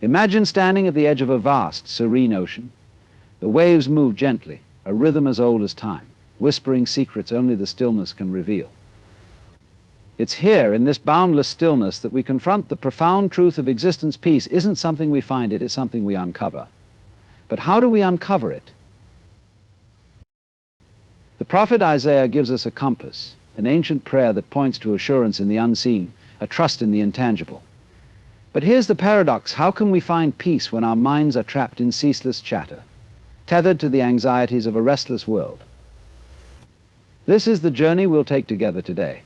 Imagine standing at the edge of a vast, serene ocean. The waves move gently, a rhythm as old as time, whispering secrets only the stillness can reveal. It's here, in this boundless stillness, that we confront the profound truth of existence. Peace isn't something we find, it is something we uncover. But how do we uncover it? The prophet Isaiah gives us a compass, an ancient prayer that points to assurance in the unseen, a trust in the intangible. But here's the paradox: how can we find peace when our minds are trapped in ceaseless chatter, tethered to the anxieties of a restless world? This is the journey we'll take together today.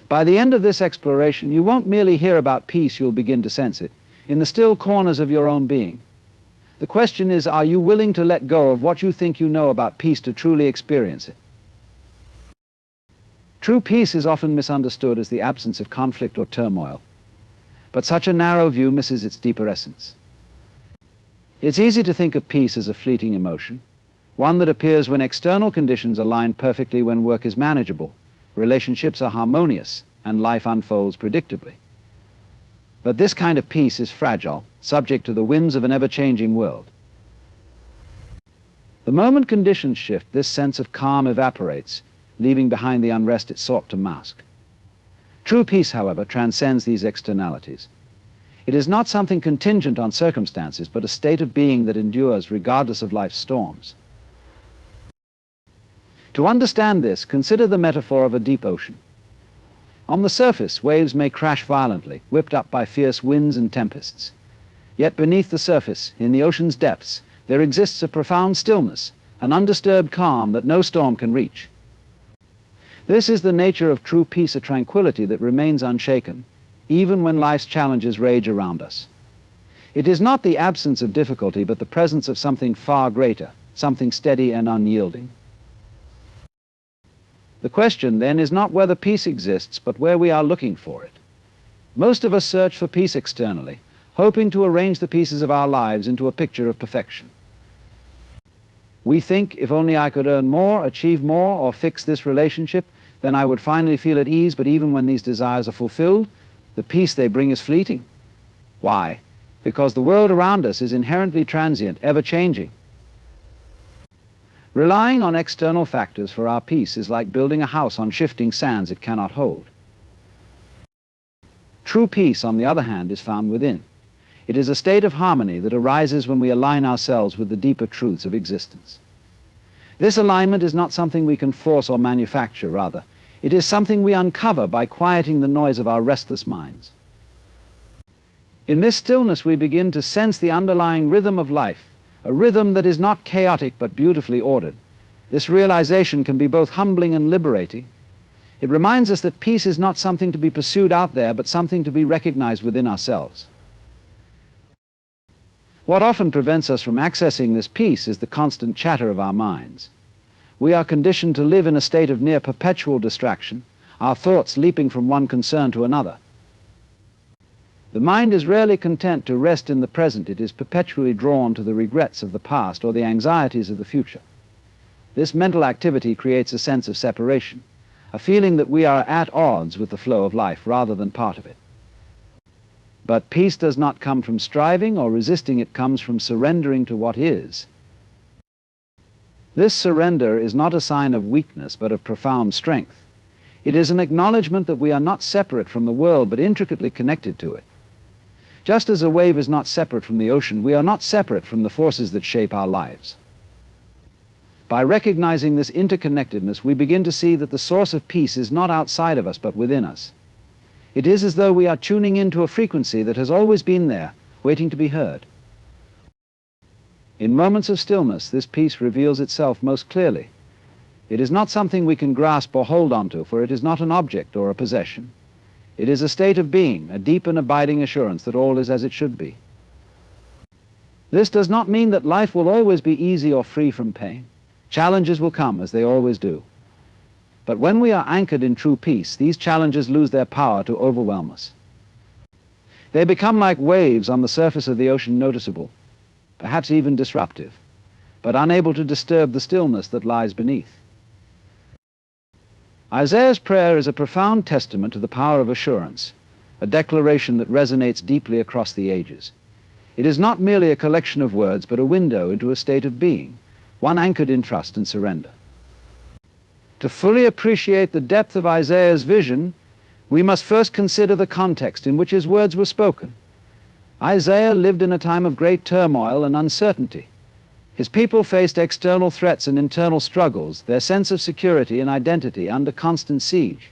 By the end of this exploration, you won't merely hear about peace, you'll begin to sense it in the still corners of your own being. The question is, are you willing to let go of what you think you know about peace to truly experience it? True peace is often misunderstood as the absence of conflict or turmoil, but such a narrow view misses its deeper essence. It's easy to think of peace as a fleeting emotion, one that appears when external conditions align perfectly, when work is manageable, relationships are harmonious, and life unfolds predictably. But this kind of peace is fragile, subject to the whims of an ever-changing world. The moment conditions shift, this sense of calm evaporates, leaving behind the unrest it sought to mask. True peace, however, transcends these externalities. It is not something contingent on circumstances, but a state of being that endures regardless of life's storms. To understand this, consider the metaphor of a deep ocean. On the surface, waves may crash violently, whipped up by fierce winds and tempests. Yet beneath the surface, in the ocean's depths, there exists a profound stillness, an undisturbed calm that no storm can reach. This is the nature of true peace, a tranquility that remains unshaken, even when life's challenges rage around us. It is not the absence of difficulty, but the presence of something far greater, something steady and unyielding. The question, then, is not whether peace exists, but where we are looking for it. Most of us search for peace externally, hoping to arrange the pieces of our lives into a picture of perfection. We think, if only I could earn more, achieve more, or fix this relationship, then I would finally feel at ease. But even when these desires are fulfilled, the peace they bring is fleeting. Why? Because the world around us is inherently transient, ever-changing. Relying on external factors for our peace is like building a house on shifting sands it cannot hold. True peace, on the other hand, is found within. It is a state of harmony that arises when we align ourselves with the deeper truths of existence. This alignment is not something we can force or manufacture, rather. It is something we uncover by quieting the noise of our restless minds. In this stillness, we begin to sense the underlying rhythm of life, a rhythm that is not chaotic but beautifully ordered. This realization can be both humbling and liberating. It reminds us that peace is not something to be pursued out there, but something to be recognized within ourselves. What often prevents us from accessing this peace is the constant chatter of our minds. We are conditioned to live in a state of near perpetual distraction, our thoughts leaping from one concern to another. The mind is rarely content to rest in the present. It is perpetually drawn to the regrets of the past or the anxieties of the future. This mental activity creates a sense of separation, a feeling that we are at odds with the flow of life rather than part of it. But peace does not come from striving or resisting, it comes from surrendering to what is. This surrender is not a sign of weakness, but of profound strength. It is an acknowledgement that we are not separate from the world, but intricately connected to it. Just as a wave is not separate from the ocean, we are not separate from the forces that shape our lives. By recognizing this interconnectedness, we begin to see that the source of peace is not outside of us, but within us. It is as though we are tuning into a frequency that has always been there, waiting to be heard. In moments of stillness, this peace reveals itself most clearly. It is not something we can grasp or hold onto, for it is not an object or a possession. It is a state of being, a deep and abiding assurance that all is as it should be. This does not mean that life will always be easy or free from pain. Challenges will come, as they always do. But when we are anchored in true peace, these challenges lose their power to overwhelm us. They become like waves on the surface of the ocean, noticeable, perhaps even disruptive, but unable to disturb the stillness that lies beneath. Isaiah's prayer is a profound testament to the power of assurance, a declaration that resonates deeply across the ages. It is not merely a collection of words, but a window into a state of being, one anchored in trust and surrender. To fully appreciate the depth of Isaiah's vision, we must first consider the context in which his words were spoken. Isaiah lived in a time of great turmoil and uncertainty. His people faced external threats and internal struggles, their sense of security and identity under constant siege.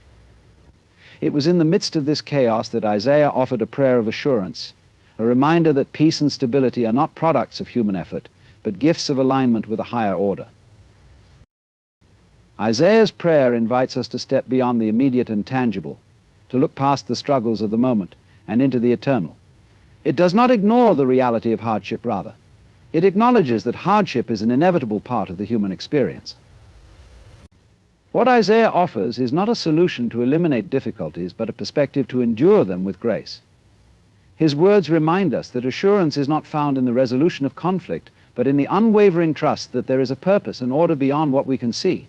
It was in the midst of this chaos that Isaiah offered a prayer of assurance, a reminder that peace and stability are not products of human effort, but gifts of alignment with a higher order. Isaiah's prayer invites us to step beyond the immediate and tangible, to look past the struggles of the moment and into the eternal. It does not ignore the reality of hardship, rather. It acknowledges that hardship is an inevitable part of the human experience. What Isaiah offers is not a solution to eliminate difficulties, but a perspective to endure them with grace. His words remind us that assurance is not found in the resolution of conflict, but in the unwavering trust that there is a purpose and order beyond what we can see.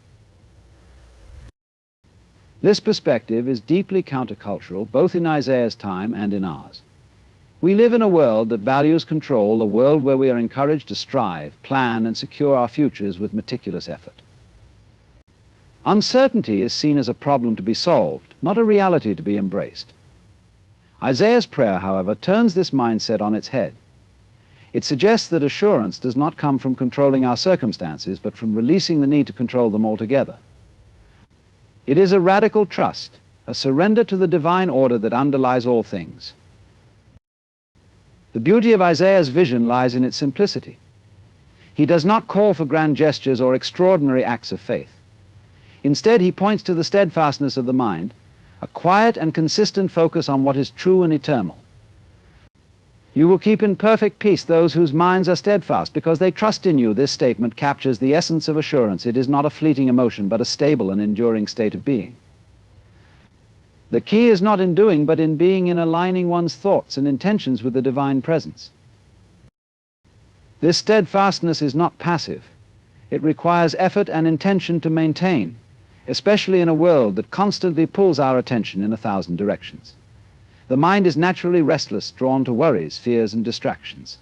This perspective is deeply countercultural, both in Isaiah's time and in ours. We live in a world that values control, a world where we are encouraged to strive, plan, and secure our futures with meticulous effort. Uncertainty is seen as a problem to be solved, not a reality to be embraced. Isaiah's prayer, however, turns this mindset on its head. It suggests that assurance does not come from controlling our circumstances, but from releasing the need to control them altogether. It is a radical trust, a surrender to the divine order that underlies all things. The beauty of Isaiah's vision lies in its simplicity. He does not call for grand gestures or extraordinary acts of faith. Instead, he points to the steadfastness of the mind, a quiet and consistent focus on what is true and eternal. You will keep in perfect peace those whose minds are steadfast, because they trust in you. This statement captures the essence of assurance. It is not a fleeting emotion, but a stable and enduring state of being. The key is not in doing, but in being, in aligning one's thoughts and intentions with the divine presence. This steadfastness is not passive. It requires effort and intention to maintain, especially in a world that constantly pulls our attention in 1,000 directions. The mind is naturally restless, drawn to worries, fears, and distractions.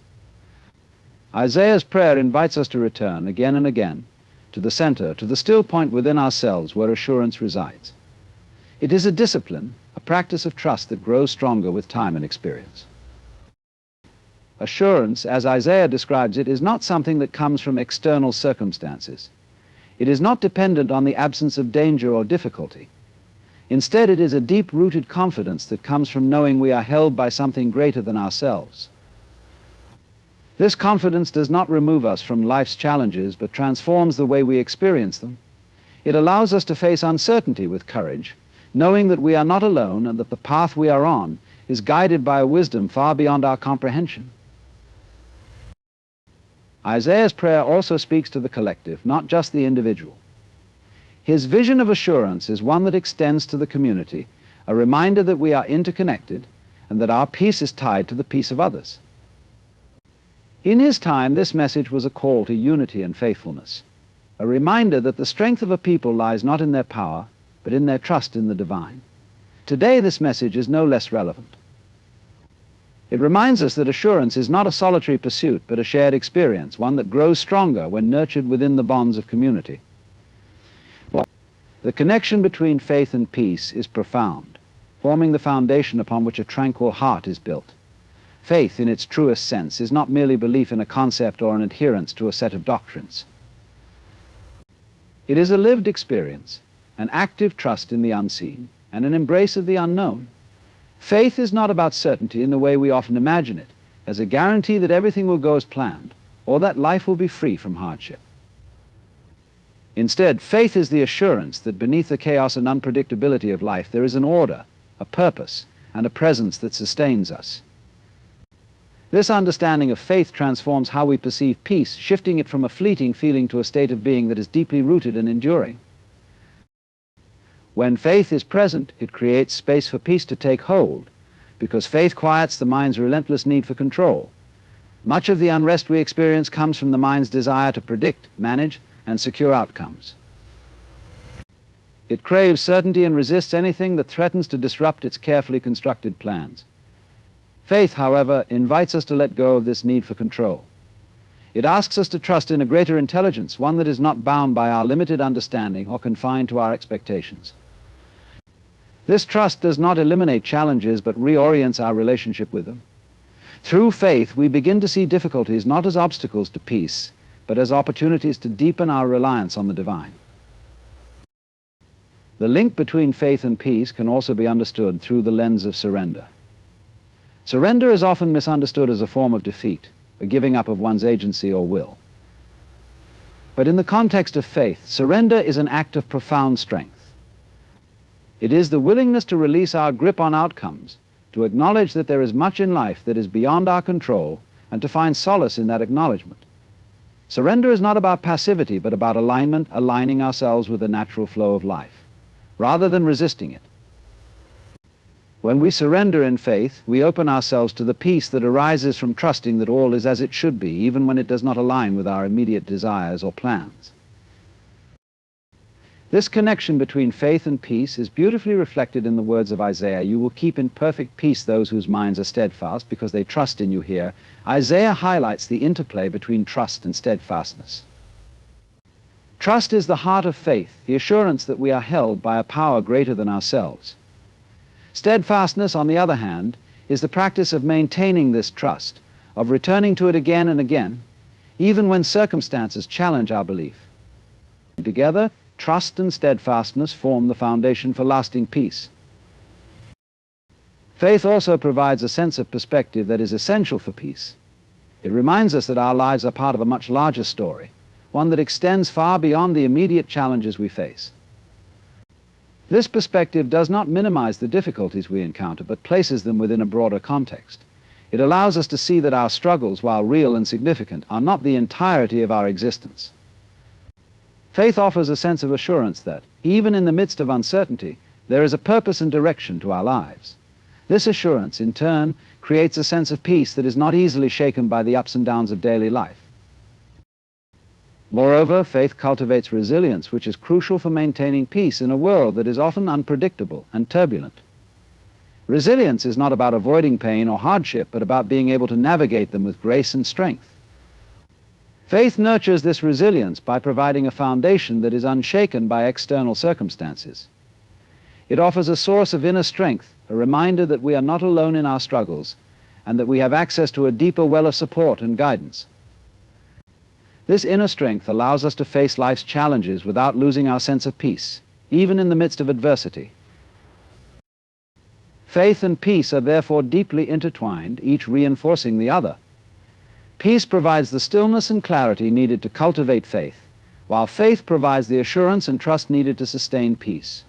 Isaiah's prayer invites us to return again and again to the center, to the still point within ourselves where assurance resides. It is a discipline, a practice of trust that grows stronger with time and experience. Assurance, as Isaiah describes it, is not something that comes from external circumstances. It is not dependent on the absence of danger or difficulty. Instead, it is a deep-rooted confidence that comes from knowing we are held by something greater than ourselves. This confidence does not remove us from life's challenges, but transforms the way we experience them. It allows us to face uncertainty with courage, knowing that we are not alone and that the path we are on is guided by a wisdom far beyond our comprehension. Isaiah's prayer also speaks to the collective, not just the individual. His vision of assurance is one that extends to the community, a reminder that we are interconnected and that our peace is tied to the peace of others. In his time, this message was a call to unity and faithfulness, a reminder that the strength of a people lies not in their power, but in their trust in the divine. Today, this message is no less relevant. It reminds us that assurance is not a solitary pursuit, but a shared experience, one that grows stronger when nurtured within the bonds of community. The connection between faith and peace is profound, forming the foundation upon which a tranquil heart is built. Faith, in its truest sense, is not merely belief in a concept or an adherence to a set of doctrines. It is a lived experience, an active trust in the unseen, and an embrace of the unknown. Faith is not about certainty in the way we often imagine it, as a guarantee that everything will go as planned, or that life will be free from hardship. Instead, faith is the assurance that beneath the chaos and unpredictability of life, there is an order, a purpose, and a presence that sustains us. This understanding of faith transforms how we perceive peace, shifting it from a fleeting feeling to a state of being that is deeply rooted and enduring. When faith is present, it creates space for peace to take hold, because faith quiets the mind's relentless need for control. Much of the unrest we experience comes from the mind's desire to predict, manage, and secure outcomes. It craves certainty and resists anything that threatens to disrupt its carefully constructed plans. Faith, however, invites us to let go of this need for control. It asks us to trust in a greater intelligence, one that is not bound by our limited understanding or confined to our expectations. This trust does not eliminate challenges, but reorients our relationship with them. Through faith, we begin to see difficulties not as obstacles to peace, but as opportunities to deepen our reliance on the divine. The link between faith and peace can also be understood through the lens of surrender. Surrender is often misunderstood as a form of defeat, a giving up of one's agency or will. But in the context of faith, surrender is an act of profound strength. It is the willingness to release our grip on outcomes, to acknowledge that there is much in life that is beyond our control, and to find solace in that acknowledgement. Surrender is not about passivity, but about alignment, aligning ourselves with the natural flow of life, rather than resisting it. When we surrender in faith, we open ourselves to the peace that arises from trusting that all is as it should be, even when it does not align with our immediate desires or plans. This connection between faith and peace is beautifully reflected in the words of Isaiah. You will keep in perfect peace those whose minds are steadfast, because they trust in you here. Isaiah highlights the interplay between trust and steadfastness. Trust is the heart of faith, the assurance that we are held by a power greater than ourselves. Steadfastness, on the other hand, is the practice of maintaining this trust, of returning to it again and again, even when circumstances challenge our belief. Together, trust and steadfastness form the foundation for lasting peace. Faith also provides a sense of perspective that is essential for peace. It reminds us that our lives are part of a much larger story, one that extends far beyond the immediate challenges we face. This perspective does not minimize the difficulties we encounter, but places them within a broader context. It allows us to see that our struggles, while real and significant, are not the entirety of our existence. Faith offers a sense of assurance that, even in the midst of uncertainty, there is a purpose and direction to our lives. This assurance, in turn, creates a sense of peace that is not easily shaken by the ups and downs of daily life. Moreover, faith cultivates resilience, which is crucial for maintaining peace in a world that is often unpredictable and turbulent. Resilience is not about avoiding pain or hardship, but about being able to navigate them with grace and strength. Faith nurtures this resilience by providing a foundation that is unshaken by external circumstances. It offers a source of inner strength, a reminder that we are not alone in our struggles, and that we have access to a deeper well of support and guidance. This inner strength allows us to face life's challenges without losing our sense of peace, even in the midst of adversity. Faith and peace are therefore deeply intertwined, each reinforcing the other. Peace provides the stillness and clarity needed to cultivate faith, while faith provides the assurance and trust needed to sustain peace.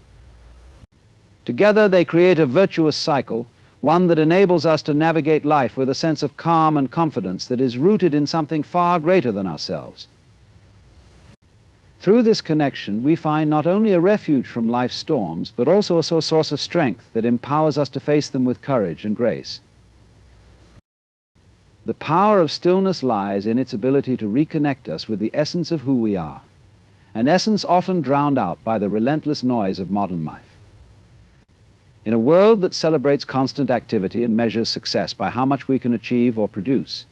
Together they create a virtuous cycle, one that enables us to navigate life with a sense of calm and confidence that is rooted in something far greater than ourselves. Through this connection, we find not only a refuge from life's storms, but also a source of strength that empowers us to face them with courage and grace. The power of stillness lies in its ability to reconnect us with the essence of who we are, an essence often drowned out by the relentless noise of modern life. In a world that celebrates constant activity and measures success by how much we can achieve or produce,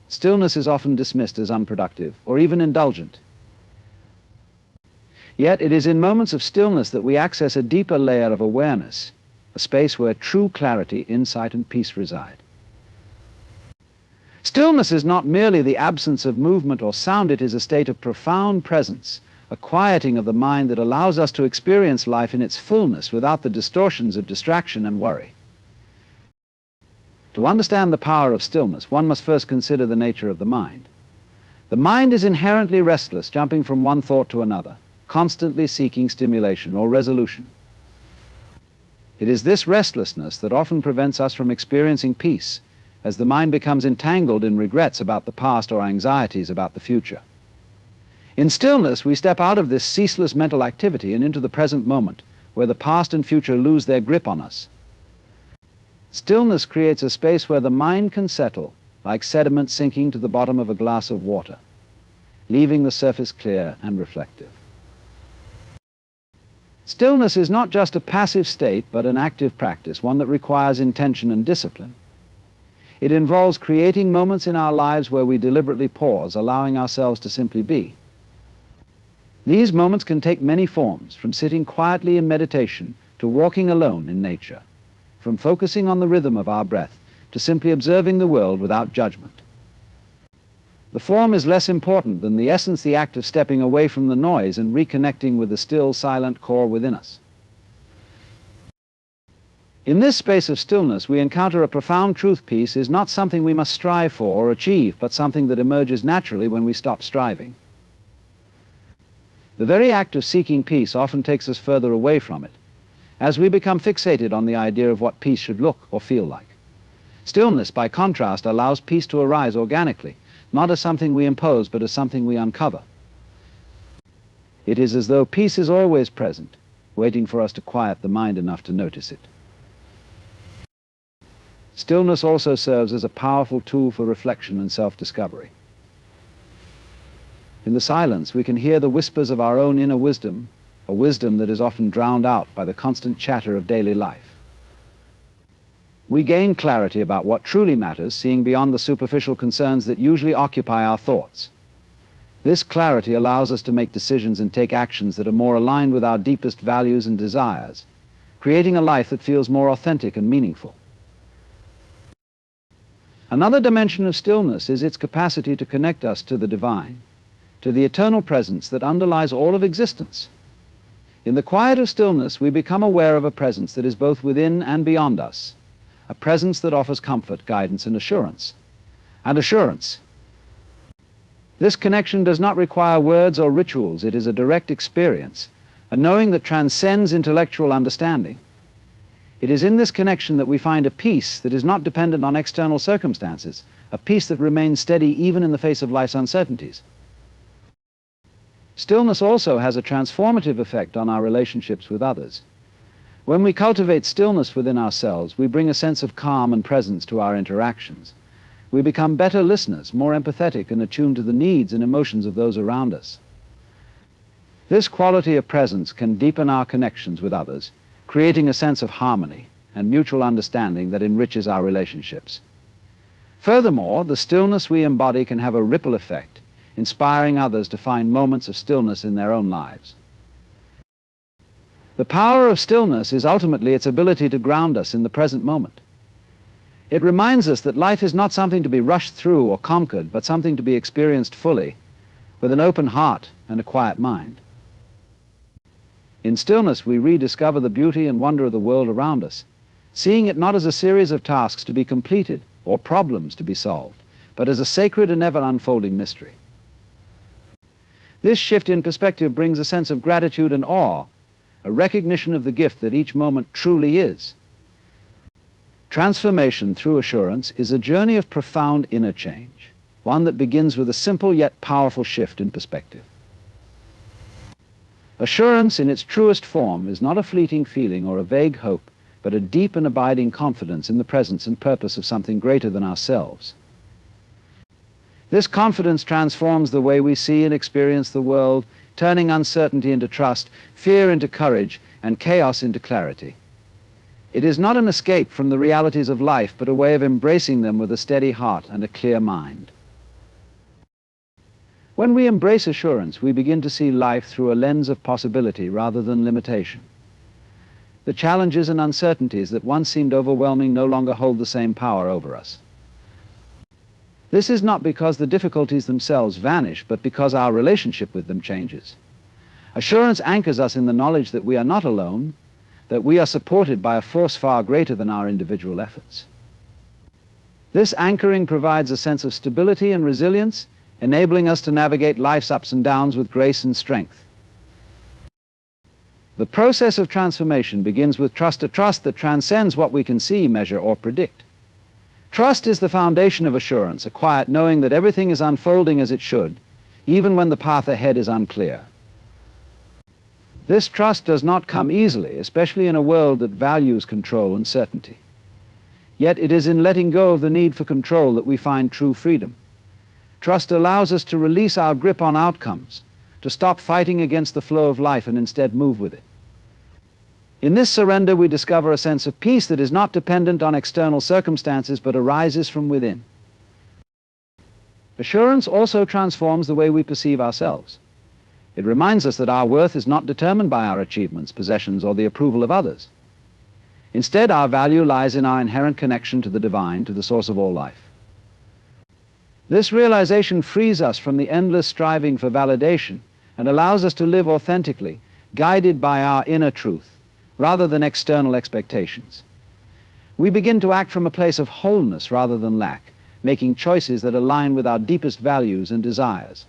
stillness is often dismissed as unproductive or even indulgent. Yet it is in moments of stillness that we access a deeper layer of awareness, a space where true clarity, insight, and peace reside. Stillness is not merely the absence of movement or sound, it is a state of profound presence, a quieting of the mind that allows us to experience life in its fullness without the distortions of distraction and worry. To understand the power of stillness, one must first consider the nature of the mind. The mind is inherently restless, jumping from one thought to another, constantly seeking stimulation or resolution. It is this restlessness that often prevents us from experiencing peace, as the mind becomes entangled in regrets about the past or anxieties about the future. In stillness, we step out of this ceaseless mental activity and into the present moment, where the past and future lose their grip on us. Stillness creates a space where the mind can settle, like sediment sinking to the bottom of a glass of water, leaving the surface clear and reflective. Stillness is not just a passive state, but an active practice, one that requires intention and discipline. It involves creating moments in our lives where we deliberately pause, allowing ourselves to simply be. These moments can take many forms, from sitting quietly in meditation to walking alone in nature, from focusing on the rhythm of our breath to simply observing the world without judgment. The form is less important than the essence, the act of stepping away from the noise and reconnecting with the still, silent core within us. In this space of stillness, we encounter a profound truth. Peace is not something we must strive for or achieve, but something that emerges naturally when we stop striving. The very act of seeking peace often takes us further away from it, as we become fixated on the idea of what peace should look or feel like. Stillness, by contrast, allows peace to arise organically, not as something we impose, but as something we uncover. It is as though peace is always present, waiting for us to quiet the mind enough to notice it. Stillness also serves as a powerful tool for reflection and self-discovery. In the silence, we can hear the whispers of our own inner wisdom, a wisdom that is often drowned out by the constant chatter of daily life. We gain clarity about what truly matters, seeing beyond the superficial concerns that usually occupy our thoughts. This clarity allows us to make decisions and take actions that are more aligned with our deepest values and desires, creating a life that feels more authentic and meaningful. Another dimension of stillness is its capacity to connect us to the divine, to the eternal presence that underlies all of existence. In the quiet of stillness, we become aware of a presence that is both within and beyond us, a presence that offers comfort, guidance, and assurance. This connection does not require words or rituals. It is a direct experience, a knowing that transcends intellectual understanding. It is in this connection that we find a peace that is not dependent on external circumstances, a peace that remains steady even in the face of life's uncertainties. Stillness also has a transformative effect on our relationships with others. When we cultivate stillness within ourselves, we bring a sense of calm and presence to our interactions. We become better listeners, more empathetic and attuned to the needs and emotions of those around us. This quality of presence can deepen our connections with others, creating a sense of harmony and mutual understanding that enriches our relationships. Furthermore, the stillness we embody can have a ripple effect, inspiring others to find moments of stillness in their own lives. The power of stillness is ultimately its ability to ground us in the present moment. It reminds us that life is not something to be rushed through or conquered, but something to be experienced fully, with an open heart and a quiet mind. In stillness, we rediscover the beauty and wonder of the world around us, seeing it not as a series of tasks to be completed or problems to be solved, but as a sacred and ever unfolding mystery. This shift in perspective brings a sense of gratitude and awe, a recognition of the gift that each moment truly is. Transformation through assurance is a journey of profound inner change, one that begins with a simple yet powerful shift in perspective. Assurance in its truest form is not a fleeting feeling or a vague hope, but a deep and abiding confidence in the presence and purpose of something greater than ourselves. This confidence transforms the way we see and experience the world, turning uncertainty into trust, fear into courage, and chaos into clarity. It is not an escape from the realities of life, but a way of embracing them with a steady heart and a clear mind. When we embrace assurance, we begin to see life through a lens of possibility rather than limitation. The challenges and uncertainties that once seemed overwhelming no longer hold the same power over us. This is not because the difficulties themselves vanish, but because our relationship with them changes. Assurance anchors us in the knowledge that we are not alone, that we are supported by a force far greater than our individual efforts. This anchoring provides a sense of stability and resilience, enabling us to navigate life's ups and downs with grace and strength. The process of transformation begins with trust, a trust that transcends what we can see, measure, or predict. Trust is the foundation of assurance, a quiet knowing that everything is unfolding as it should, even when the path ahead is unclear. This trust does not come easily, especially in a world that values control and certainty. Yet it is in letting go of the need for control that we find true freedom. Trust allows us to release our grip on outcomes, to stop fighting against the flow of life and instead move with it. In this surrender, we discover a sense of peace that is not dependent on external circumstances, but arises from within. Assurance also transforms the way we perceive ourselves. It reminds us that our worth is not determined by our achievements, possessions, or the approval of others. Instead, our value lies in our inherent connection to the divine, to the source of all life. This realization frees us from the endless striving for validation and allows us to live authentically, guided by our inner truth, rather than external expectations. We begin to act from a place of wholeness rather than lack, making choices that align with our deepest values and desires.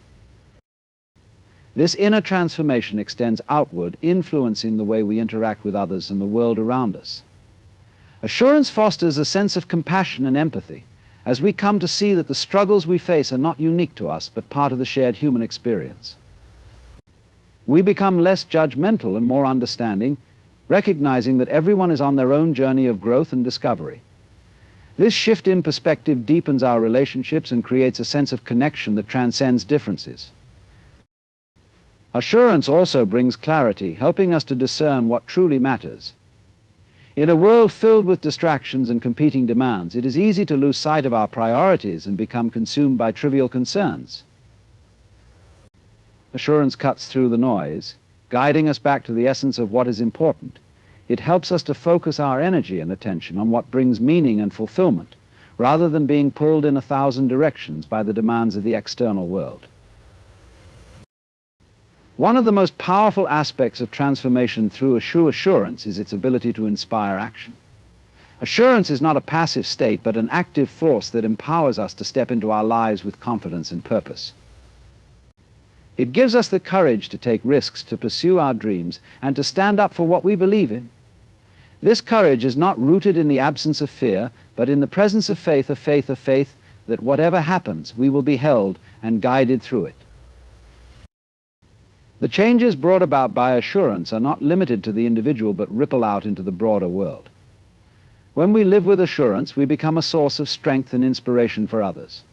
This inner transformation extends outward, influencing the way we interact with others and the world around us. Assurance fosters a sense of compassion and empathy, as we come to see that the struggles we face are not unique to us, but part of the shared human experience. We become less judgmental and more understanding, recognizing that everyone is on their own journey of growth and discovery. This shift in perspective deepens our relationships and creates a sense of connection that transcends differences. Assurance also brings clarity, helping us to discern what truly matters. In a world filled with distractions and competing demands, it is easy to lose sight of our priorities and become consumed by trivial concerns. Assurance cuts through the noise, guiding us back to the essence of what is important. It helps us to focus our energy and attention on what brings meaning and fulfillment, rather than being pulled in 1,000 directions by the demands of the external world. One of the most powerful aspects of transformation through assurance is its ability to inspire action. Assurance is not a passive state, but an active force that empowers us to step into our lives with confidence and purpose. It gives us the courage to take risks, to pursue our dreams, and to stand up for what we believe in. This courage is not rooted in the absence of fear, but in the presence of faith that whatever happens, we will be held and guided through it. The changes brought about by assurance are not limited to the individual, but ripple out into the broader world. When we live with assurance, we become a source of strength and inspiration for others.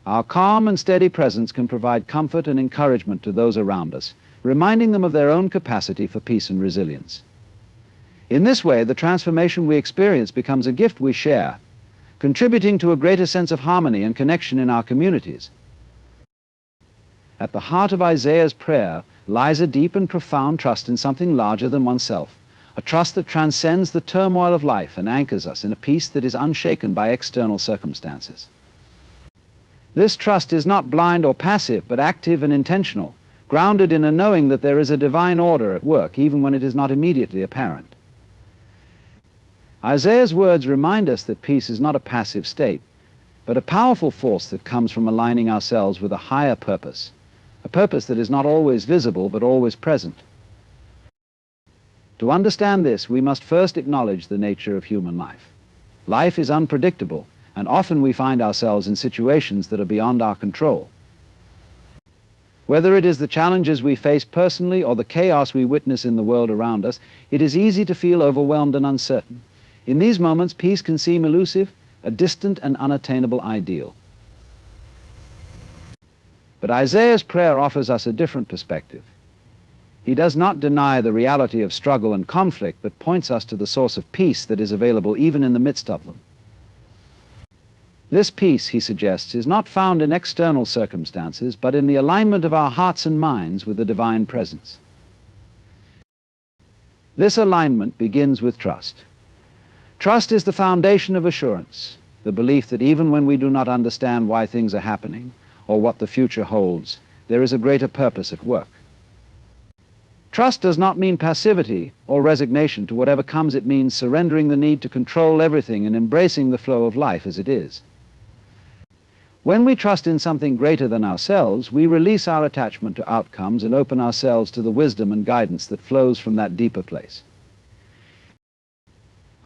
Our calm and steady presence can provide comfort and encouragement to those around us, reminding them of their own capacity for peace and resilience. In this way, the transformation we experience becomes a gift we share, contributing to a greater sense of harmony and connection in our communities. At the heart of Isaiah's prayer lies a deep and profound trust in something larger than oneself, a trust that transcends the turmoil of life and anchors us in a peace that is unshaken by external circumstances. This trust is not blind or passive, but active and intentional, grounded in a knowing that there is a divine order at work, even when it is not immediately apparent. Isaiah's words remind us that peace is not a passive state, but a powerful force that comes from aligning ourselves with a higher purpose, a purpose that is not always visible, but always present. To understand this, we must first acknowledge the nature of human life. Life is unpredictable, and often we find ourselves in situations that are beyond our control. Whether it is the challenges we face personally or the chaos we witness in the world around us, it is easy to feel overwhelmed and uncertain. In these moments, peace can seem elusive, a distant and unattainable ideal. But Isaiah's prayer offers us a different perspective. He does not deny the reality of struggle and conflict, but points us to the source of peace that is available even in the midst of them. This peace, he suggests, is not found in external circumstances, but in the alignment of our hearts and minds with the divine presence. This alignment begins with trust. Trust is the foundation of assurance, the belief that even when we do not understand why things are happening or what the future holds, there is a greater purpose at work. Trust does not mean passivity or resignation to whatever comes. It means surrendering the need to control everything and embracing the flow of life as it is. When we trust in something greater than ourselves, we release our attachment to outcomes and open ourselves to the wisdom and guidance that flows from that deeper place.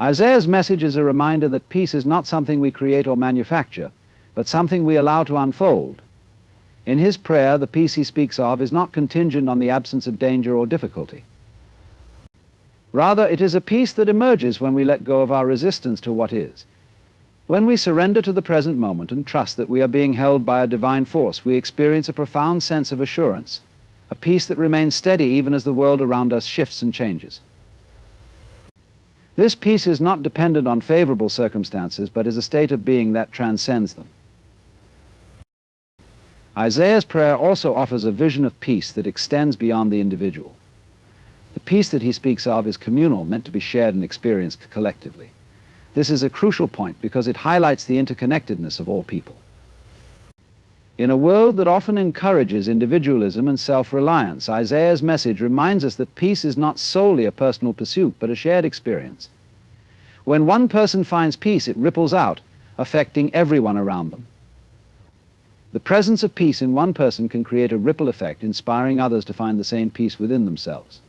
Isaiah's message is a reminder that peace is not something we create or manufacture, but something we allow to unfold. In his prayer, the peace he speaks of is not contingent on the absence of danger or difficulty. Rather, it is a peace that emerges when we let go of our resistance to what is. When we surrender to the present moment and trust that we are being held by a divine force, we experience a profound sense of assurance, a peace that remains steady even as the world around us shifts and changes. This peace is not dependent on favorable circumstances, but is a state of being that transcends them. Isaiah's prayer also offers a vision of peace that extends beyond the individual. The peace that he speaks of is communal, meant to be shared and experienced collectively. This is a crucial point because it highlights the interconnectedness of all people. In a world that often encourages individualism and self-reliance, Isaiah's message reminds us that peace is not solely a personal pursuit, but a shared experience. When one person finds peace, it ripples out, affecting everyone around them. The presence of peace in one person can create a ripple effect, inspiring others to find the same peace within themselves.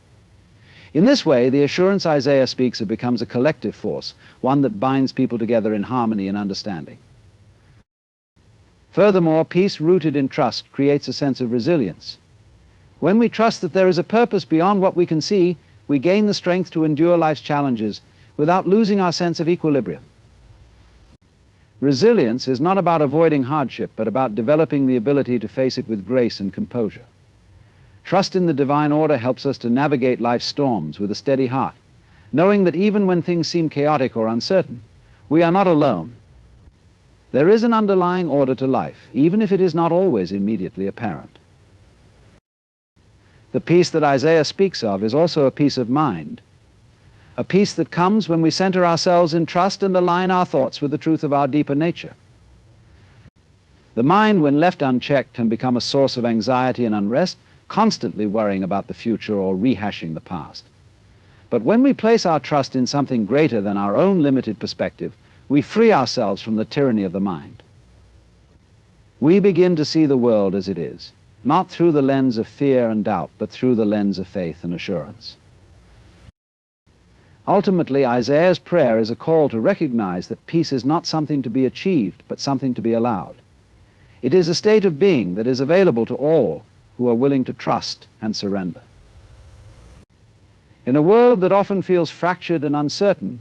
In this way, the assurance Isaiah speaks of becomes a collective force, one that binds people together in harmony and understanding. Furthermore, peace rooted in trust creates a sense of resilience. When we trust that there is a purpose beyond what we can see, we gain the strength to endure life's challenges without losing our sense of equilibrium. Resilience is not about avoiding hardship, but about developing the ability to face it with grace and composure. Trust in the divine order helps us to navigate life's storms with a steady heart, knowing that even when things seem chaotic or uncertain, we are not alone. There is an underlying order to life, even if it is not always immediately apparent. The peace that Isaiah speaks of is also a peace of mind, a peace that comes when we center ourselves in trust and align our thoughts with the truth of our deeper nature. The mind, when left unchecked, can become a source of anxiety and unrest, constantly worrying about the future or rehashing the past. But when we place our trust in something greater than our own limited perspective, we free ourselves from the tyranny of the mind. We begin to see the world as it is, not through the lens of fear and doubt, but through the lens of faith and assurance. Ultimately, Isaiah's prayer is a call to recognize that peace is not something to be achieved, but something to be allowed. It is a state of being that is available to all who are willing to trust and surrender. In a world that often feels fractured and uncertain,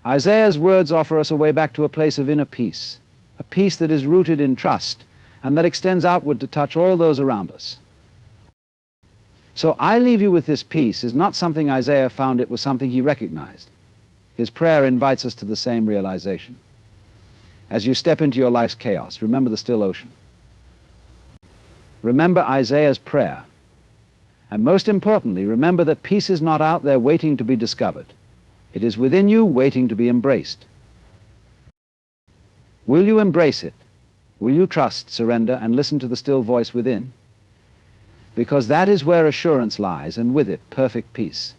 Isaiah's words offer us a way back to a place of inner peace, a peace that is rooted in trust and that extends outward to touch all those around us. So I leave you with this peace is not something Isaiah found, it was something he recognized. His prayer invites us to the same realization. As you step into your life's chaos, remember the still ocean. Remember Isaiah's prayer. And most importantly, remember that peace is not out there waiting to be discovered. It is within you, waiting to be embraced. Will you embrace it? Will you trust, surrender, and listen to the still voice within? Because that is where assurance lies, and with it, perfect peace.